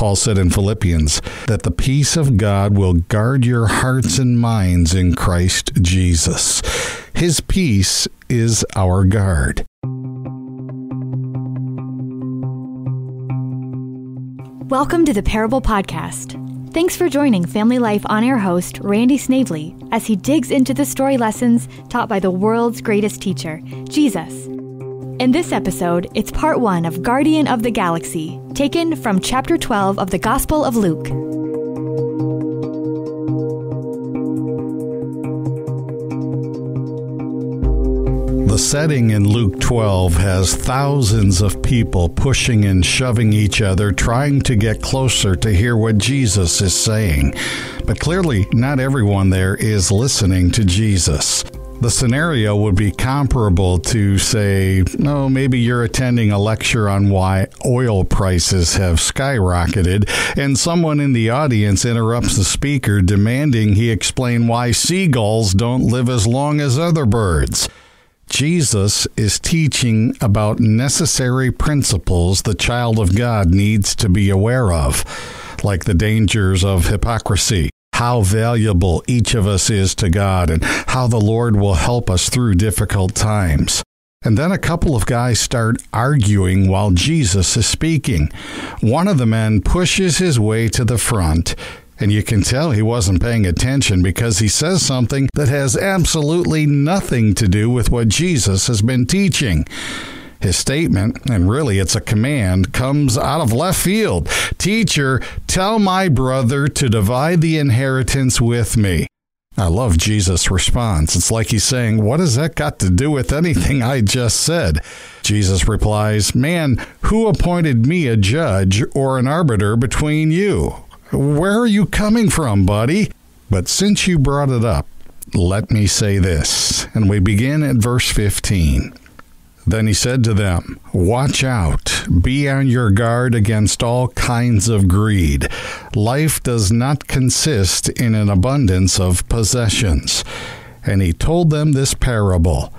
Paul said in Philippians, that the peace of God will guard your hearts and minds in Christ Jesus. His peace is our guard. Welcome to the Parable Podcast. Thanks for joining Family Life On-Air host Randy Snavely as he digs into the story lessons taught by the world's greatest teacher, Jesus. In this episode, it's part 1 of Guardian of the Galaxy, taken from chapter 12 of the Gospel of Luke. The setting in Luke 12 has thousands of people pushing and shoving each other, trying to get closer to hear what Jesus is saying. But clearly, not everyone there is listening to Jesus. The scenario would be comparable to, say, maybe you're attending a lecture on why oil prices have skyrocketed, and someone in the audience interrupts the speaker, demanding he explain why seagulls don't live as long as other birds. Jesus is teaching about necessary principles the child of God needs to be aware of, like the dangers of hypocrisy, how valuable each of us is to God, and how the Lord will help us through difficult times. And then a couple of guys start arguing while Jesus is speaking. One of the men pushes his way to the front, and you can tell he wasn't paying attention because he says something that has absolutely nothing to do with what Jesus has been teaching. His statement, and really it's a command, comes out of left field. "Teacher, tell my brother to divide the inheritance with me." I love Jesus' response. It's like he's saying, what has that got to do with anything I just said? Jesus replies, "Man, who appointed me a judge or an arbiter between you? Where are you coming from, buddy? But since you brought it up, let me say this." And we begin at verse 15. "Then he said to them, 'Watch out, be on your guard against all kinds of greed. Life does not consist in an abundance of possessions.' And he told them this parable.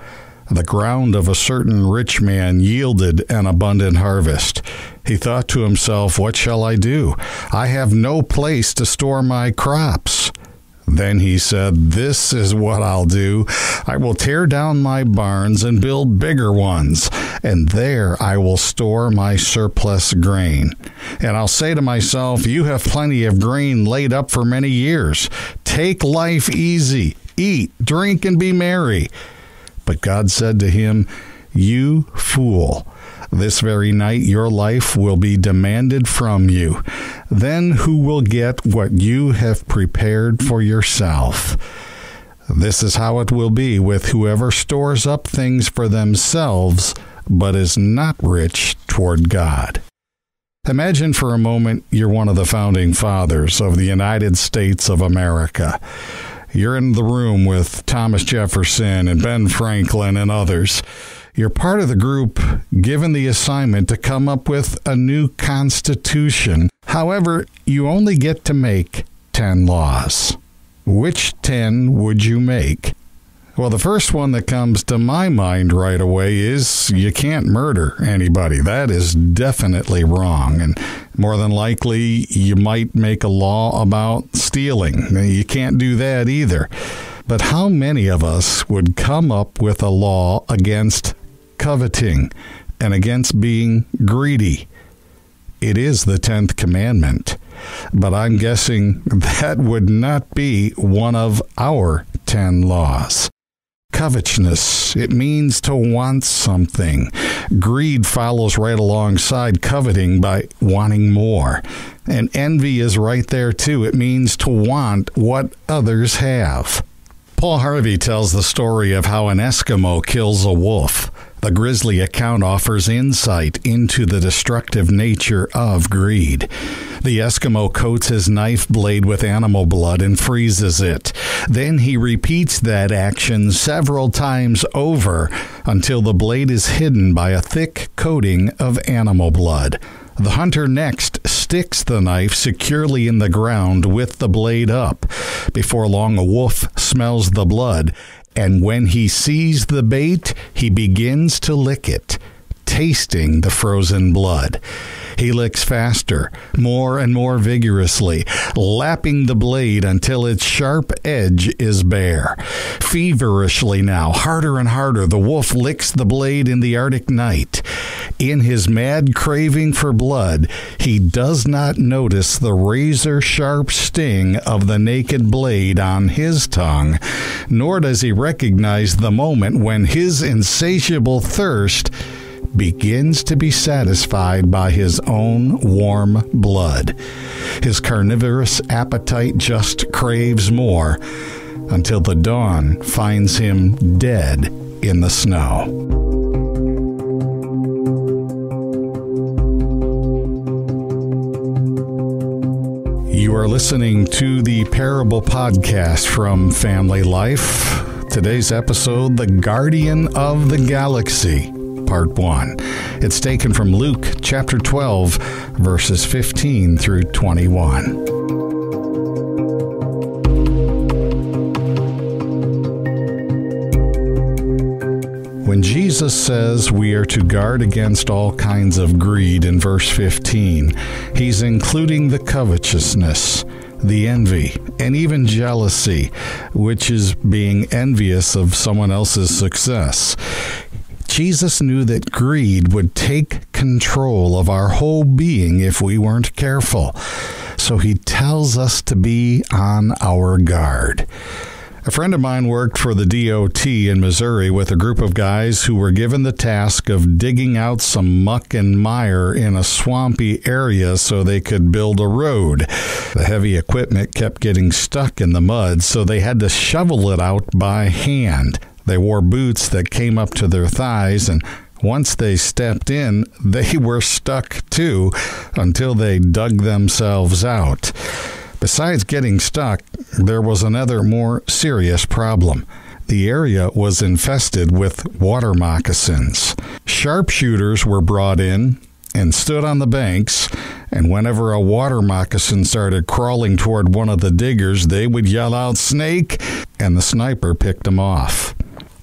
The ground of a certain rich man yielded an abundant harvest. He thought to himself, 'What shall I do? I have no place to store my crops.' Then he said, 'This is what I'll do. I will tear down my barns and build bigger ones, and there I will store my surplus grain. And I'll say to myself, you have plenty of grain laid up for many years. Take life easy. Eat, drink, and be merry.' But God said to him, 'You fool, this very night your life will be demanded from you. Then who will get what you have prepared for yourself? This is how it will be with whoever stores up things for themselves, but is not rich toward God.'" Imagine for a moment you're one of the founding fathers of the United States of America. You're in the room with Thomas Jefferson and Ben Franklin and others. You're part of the group given the assignment to come up with a new constitution. However, you only get to make 10 laws. Which 10 would you make? Well, the first one that comes to my mind right away is you can't murder anybody. That is definitely wrong. And more than likely, you might make a law about stealing. You can't do that either. But how many of us would come up with a law against coveting and against being greedy? It is the 10th commandment. But I'm guessing that would not be one of our 10 laws. Covetousness, it means to want something. Greed follows right alongside coveting by wanting more. And envy is right there too. It means to want what others have. Paul Harvey tells the story of how an Eskimo kills a wolf. The grisly account offers insight into the destructive nature of greed. The Eskimo coats his knife blade with animal blood and freezes it. Then he repeats that action several times over until the blade is hidden by a thick coating of animal blood. The hunter next sticks the knife securely in the ground with the blade up. Before long, a wolf smells the blood, and when he sees the bait, he begins to lick it, tasting the frozen blood. He licks faster, more and more vigorously, lapping the blade until its sharp edge is bare. Feverishly now, harder and harder, the wolf licks the blade in the Arctic night. In his mad craving for blood, he does not notice the razor-sharp sting of the naked blade on his tongue, nor does he recognize the moment when his insatiable thirst begins to be satisfied by his own warm blood. His carnivorous appetite just craves more until the dawn finds him dead in the snow. You are listening to the Parable Podcast from Family Life. Today's episode, The Guardian of the Galaxy, Part 1. It's taken from Luke chapter 12, verses 15 through 21. When Jesus says we are to guard against all kinds of greed in verse 15, he's including the covetousness, the envy, and even jealousy, which is being envious of someone else's success. Jesus knew that greed would take control of our whole being if we weren't careful. So he tells us to be on our guard. A friend of mine worked for the DOT in Missouri with a group of guys who were given the task of digging out some muck and mire in a swampy area so they could build a road. The heavy equipment kept getting stuck in the mud, so they had to shovel it out by hand. They wore boots that came up to their thighs, and once they stepped in, they were stuck too until they dug themselves out. Besides getting stuck, there was another more serious problem. The area was infested with water moccasins. Sharpshooters were brought in and stood on the banks, and whenever a water moccasin started crawling toward one of the diggers, they would yell out, "Snake!" and the sniper picked him off.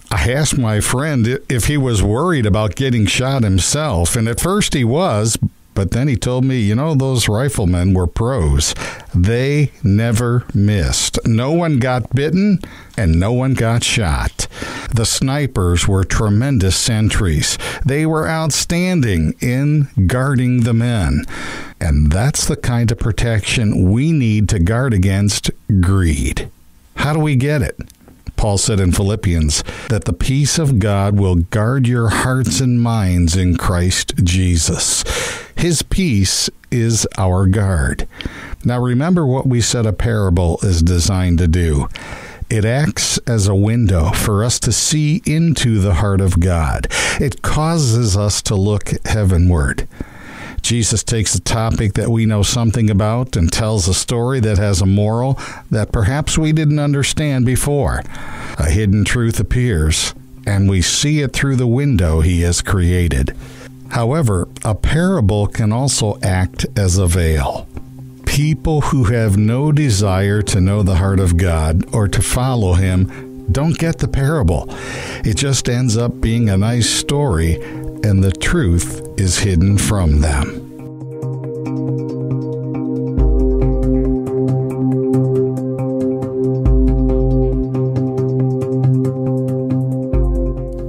I asked my friend if he was worried about getting shot himself, and at first he was, but then he told me, those riflemen were pros. They never missed. No one got bitten, and no one got shot. The snipers were tremendous sentries. They were outstanding in guarding the men. And that's the kind of protection we need to guard against greed. How do we get it? Paul said in Philippians that the peace of God will guard your hearts and minds in Christ Jesus. His peace is our guard. Now remember what we said a parable is designed to do. It acts as a window for us to see into the heart of God. It causes us to look heavenward. Jesus takes a topic that we know something about and tells a story that has a moral that perhaps we didn't understand before. A hidden truth appears, and we see it through the window he has created. However, a parable can also act as a veil. People who have no desire to know the heart of God or to follow him don't get the parable. It just ends up being a nice story, and the truth is hidden from them.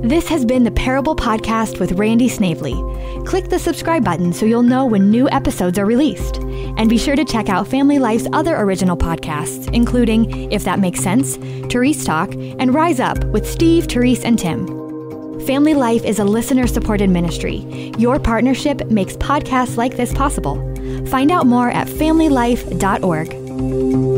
This has been the Parable Podcast with Randy Snavely. Click the subscribe button so you'll know when new episodes are released. And be sure to check out Family Life's other original podcasts, including If That Makes Sense, Therese Talk, and Rise Up with Steve, Therese, and Tim. Family Life is a listener-supported ministry. Your partnership makes podcasts like this possible. Find out more at familylife.org.